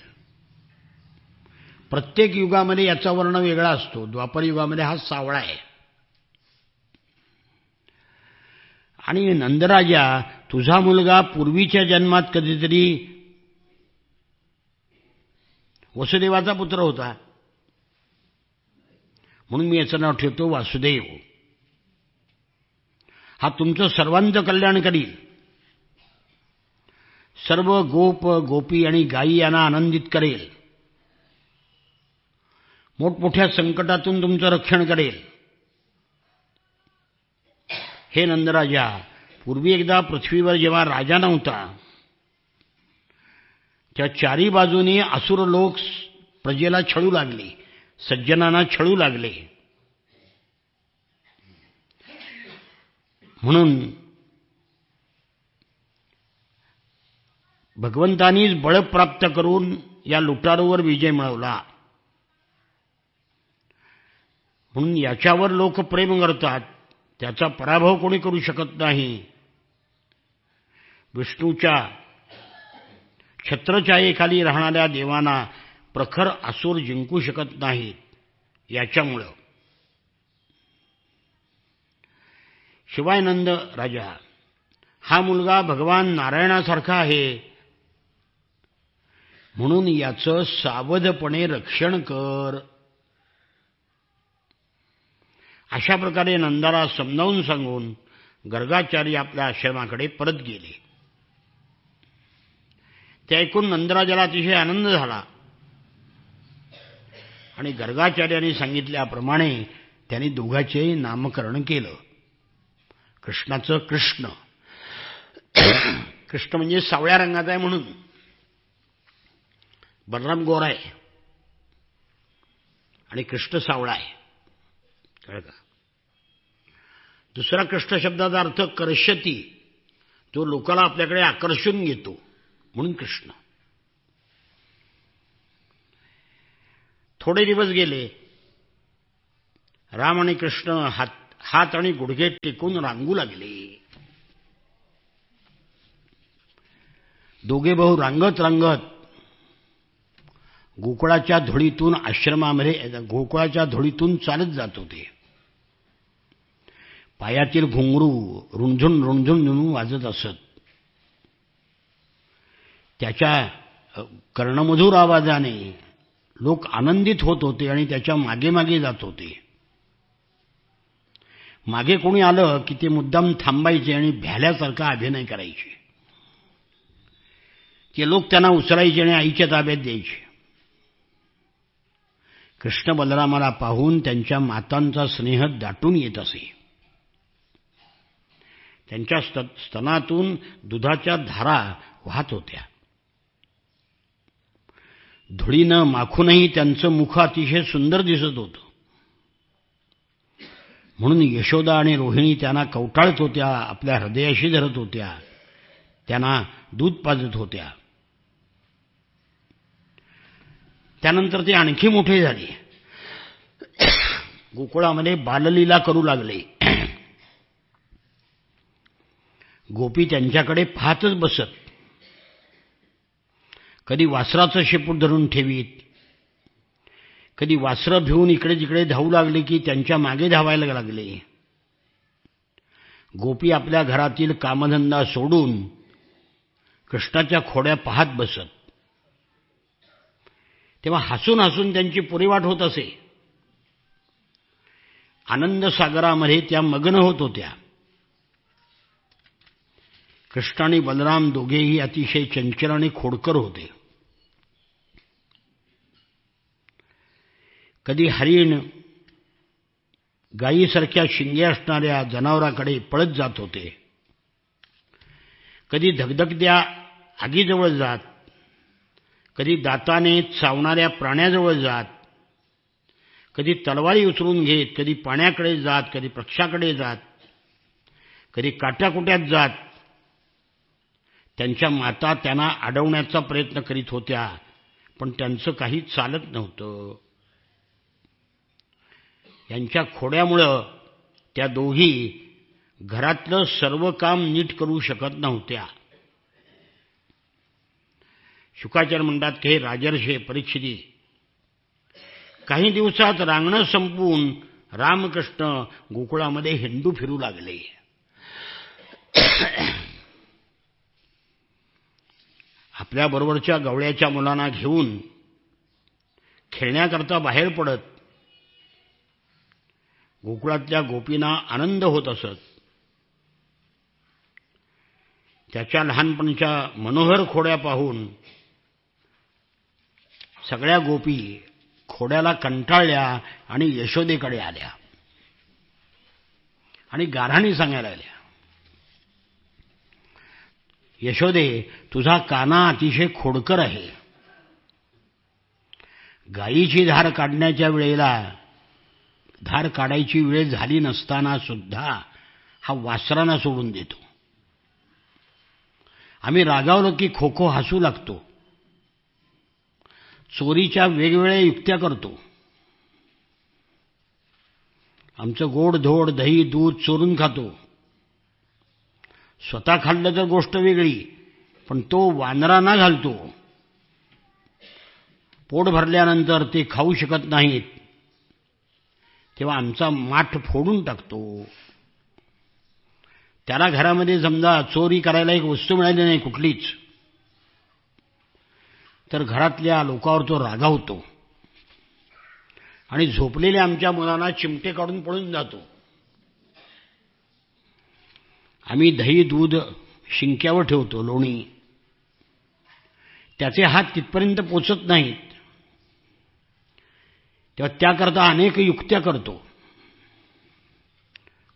प्रत्येक युगामध्ये याचा वर्ण वेगळा असतो. द्वापर युगामध्ये हा सावळा आहे. आणि नंदराजा, तुझा मुलगा पूर्वीच्या जन्मात कधीतरी वसुदेवाचा पुत्र होता, म्हणून मी याचं नाव ठेवतो वासुदेव. हा तुमचं सर्वांचं कल्याण करील. सर्व गोप गोपी आणि गायी यांना आनंदित करेल. मोठमोठ्या संकटातून तुमचं रक्षण करेल. हे नंदराजा, पूर्वी एकदा पृथ्वीवर जेव्हा राजा नव्हता त्या चारी बाजूनी असुर लोक प्रजेला छळू लागले, सज्जनांना छळू लागले. म्हणून भगवंतानीच बळ प्राप्त करून या लुटारूवर विजय मिळवला. म्हणून याच्यावर लोक प्रेम करतात. त्याचा पराभव कोणी करू शकत नाही. विष्णूच्या छत्रछायेखाली राहणाऱ्या देवांना प्रखर असुर जिंकू शकत नाहीत. याच्यामुळं शिवाय नंद राजा, हा मुलगा भगवान नारायणासारखा आहे, म्हणून याचं सावधपणे रक्षण कर. अशा प्रकारे नंदाला समजावून सांगून गर्गाचार्य आपल्या आश्रमाकडे परत गेले. ते ऐकून नंदराजाला अतिशय आनंद झाला आणि गर्गाचार्यांनी सांगितल्याप्रमाणे त्यांनी दोघांचेही नामकरण केलं. कृष्णाचं कृष्ण, कृष्ण म्हणजे सावळ्या रंगाचा आहे म्हणून. बलराम गोरा आहे आणि कृष्ण सावळा आहे, कळलं का? दुसरा कृष्ण शब्दाचा अर्थ कर्षती, जो लोकाला आपल्याकडे आकर्षून घेतो, म्हणून कृष्ण. थोडे दिवस गेले. राम आणि कृष्ण हात आणि गुडघे टेकून रांगू लागले. दोघे भाऊ रांगत रांगत गोकुळाच्या धुळीतून आश्रमामध्ये, गोकुळाच्या धुळीतून चालत जात होते. पायातील घुंगरू रुंझुन रुंझुन वाजत असत. त्याच्या कर्णमधुर आवाजाने लोक आनंदित होत होते आणि त्याच्या मागे मागे जात होते. मागे कोणी आलं की ते मुद्दाम थांबायचे आणि भ्याल्यासारखा अभिनय करायचे. ते लोक त्यांना उचलायचे आणि आईच्या ताब्यात द्यायचे. कृष्ण बलरामाला पाहून त्यांच्या मातांचा स्नेह दाटून येत असे. त्यांच्या स्तनातून दुधाच्या धारा वाहत होत्या. धुळीनं माखूनही त्यांचं मुख अतिशय सुंदर दिसत होतं. म्हणून यशोदा आणि रोहिणी त्यांना कवटाळत होत्या, आपल्या हृदयाशी धरत होत्या, त्यांना दूध पाजत होत्या. त्यानंतर ते आणखी मोठे झाले. गोकुळामध्ये बाललीला करू लागले. गोपी त्यांच्याकडे पाहतच बसत. कधी वासराचं शेपूट धरून ठेवीत, कधी वासरं भिवून इकडे तिकडे धावू लागले की त्यांच्या मागे धावायला लागले. गोपी आपल्या घरातील कामधंदा सोडून कृष्णाच्या खोड्या पाहत बसत. तेव्हा हसून हसून त्यांची पुरीवाट होत असे. आनंद सागरामध्ये त्या मग्न होत होत्या. कृष्ण आणि बलराम दोघेही अतिशय चंचल आणि खोडकर होते. कधी हरिण गायीसारख्या शिंगे असणाऱ्या जनावराकडे पळत जात होते, कधी धगधगत्या आगीजवळ जात, कधी दाताने चावणाऱ्या प्राण्याजवळ जात, कधी तलवारी उचलून घेत, कधी पाण्याकडे जात, कधी पक्षाकडे जात, कधी काट्याकुट्यात जात. त्यांच्या माता त्यांना अडवण्याचा प्रयत्न करीत होत्या, पण त्यांचं काही चालत नव्हतं. यांच्या खोड्यामुळं त्या दोघी घरातलं सर्व काम नीट करू शकत नव्हत्या. शुकाचार्य म्हणतात की हे राजर्षे परीक्षिती, काही दिवसात रांगणं संपवून रामकृष्ण गोकुळामध्ये हिंडू फिरू लागले. आपल्याबरोबरच्या गवळ्याच्या मुलांना घेऊन खेळण्याकरता बाहेर पडत गोकुळातल्या गोपींना आनंद होत असत. त्याच्या लहानपणीच्या मनोहर खोड्या पाहून सगळ्या गोपी खोड्याला कंटाळल्या आणि यशोदेकडे आल्या आणि गाऱ्हाणी सांगायला लागल्या, यशोदे, तुझा काना अतिशय खोडकर आहे. गायीची धार काढण्याच्या वेळेला धार काढायची वेळ झाली नसताना सुद्धा हा वासरांना सोडून देतो. आम्ही रागावलो की खो खो हसू लागतो. चोरीच्या वेगवेगळ्या युक्त्या करतो. आमचं गोड धोड दही दूध चोरून खातो. स्वतः खाल्लं तर गोष्ट वेगळी, पण तो वानरांना घालतो. पोट भरल्यानंतर ते खाऊ शकत नाहीत, तेव्हा आमचा माठ फोडून टाकतो. त्याला घरामध्ये समजा चोरी करायला एक वस्तू मिळाली नाही कुठलीच, तर घरातल्या लोकांवर तो रागावतो आणि झोपलेल्या आमच्या मुलांना चिमटे काढून पळून जातो. आम्ही दही दूध शिंक्यावर ठेवतो, लोणी, त्याचे हात तिथपर्यंत पोचत नाहीत, तेव्हा त्याकरता अनेक युक्त्या करतो.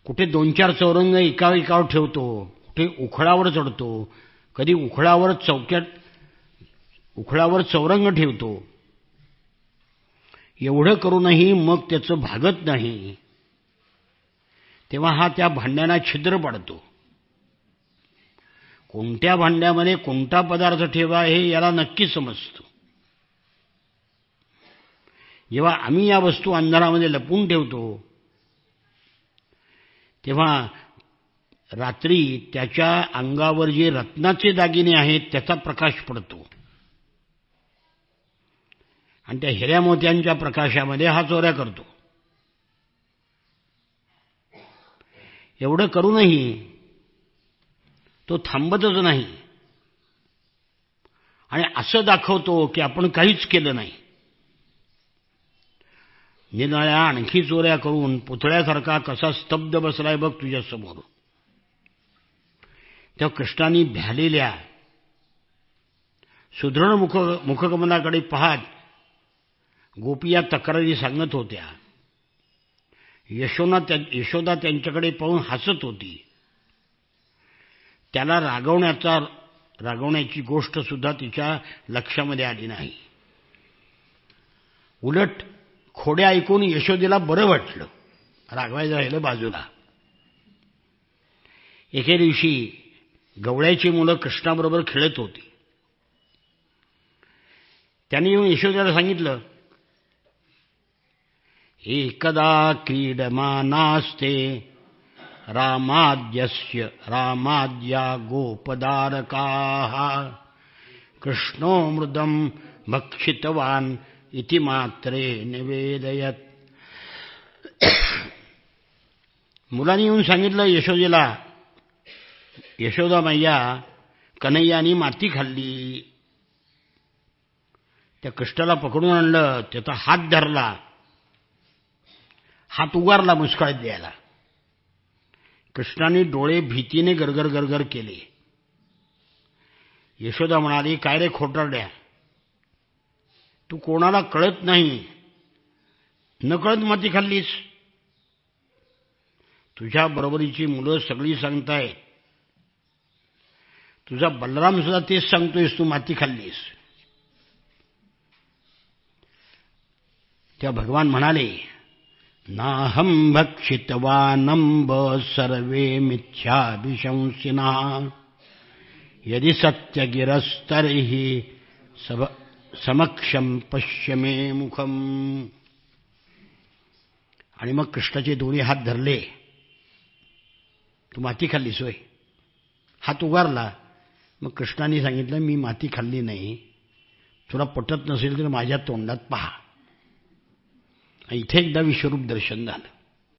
कुठे 2-4 चौरंग एकावर ठेवतो, कुठे उखळावर चढतो, कधी उखळावर चौरंग ठेवतो. एवढं करूनही मग त्याचं भागत नाही, तेव्हा हा त्या भांड्यांना छिद्र पाडतो. कोणत्या भांड्यामध्ये कोणता पदार्थ ठेवा हे याला नक्की समजतं. जेव्हा आम्ही या वस्तू अंधारामध्ये लपवून ठेवतो, तेव्हा रात्री त्याच्या अंगावर जे रत्नाचे दागिने आहेत त्याचा प्रकाश पडतो आणि त्या हिऱ्या मोत्यांच्या प्रकाशामध्ये हा चोऱ्या करतो. एवढं करूनही तो थांबतच नाही आणि असं दाखवतो की आपण काहीच केलं नाही. निराळ्या आणखी चोऱ्या करून पुतळ्यासारखा कसा स्तब्ध बसलाय बघ तुझ्या समोर. त्या कृष्णाने भ्यालेल्या सुदृढ मुखकमलाकडे पाहत गोपी या तक्रारी सांगत होत्या. यशोदा त्यांच्याकडे पाहून हसत होती. त्याला रागवण्याची गोष्ट सुद्धा तिच्या लक्षामध्ये आली नाही. उलट खोड्या ऐकून यशोदेला बरं वाटलं, रागवायचं राहिलं बाजूला. एके दिवशी गवळ्याची मुलं कृष्णाबरोबर खेळत होती. त्यांनी येऊन यशोदेला सांगितलं, एकदा क्रीडमानास्ते रामाद्या गोपदारकाः कृष्णो मृदम भक्षितवान इति मात्रे निवेदयत. मुलांनी येऊन सांगितलं यशोदेला, यशोदा मैया, कन्हैयानी माती खाल्ली. त्या कृष्णाला पकडून आणलं, त्याचा हात धरला, हात उगारला मुस्कळीत द्यायला. कृष्णाने डोळे भीतीने गरगर गरगर केले. यशोदा म्हणाली, काय रे खोटारड्या, तू कोणाला कळत नाही, न कळत माती खाल्लीस. तुझ्या बरोबरीची मुलं सगळी सांगतायत, तुझा बलराम सुद्धा तेच सांगतोयस, तू माती खाल्लीस. त्या भगवान म्हणाले, नाहं भक्षितवानंब सर्वे मिथ्याभिशंसिनः यदि सत्यगिरस्तर्हि समक्षम पश्य मे मुखम. आणि मग कृष्णाचे दोन्ही हात धरले. तू माती खाल्लीस होय? हात उगारला. मग कृष्णाने सांगितलं, मी माती खाल्ली नाही, तुला पटत नसेल तर माझ्या तोंडात पहा. इथे एकदा विश्वरूप दर्शन झालं.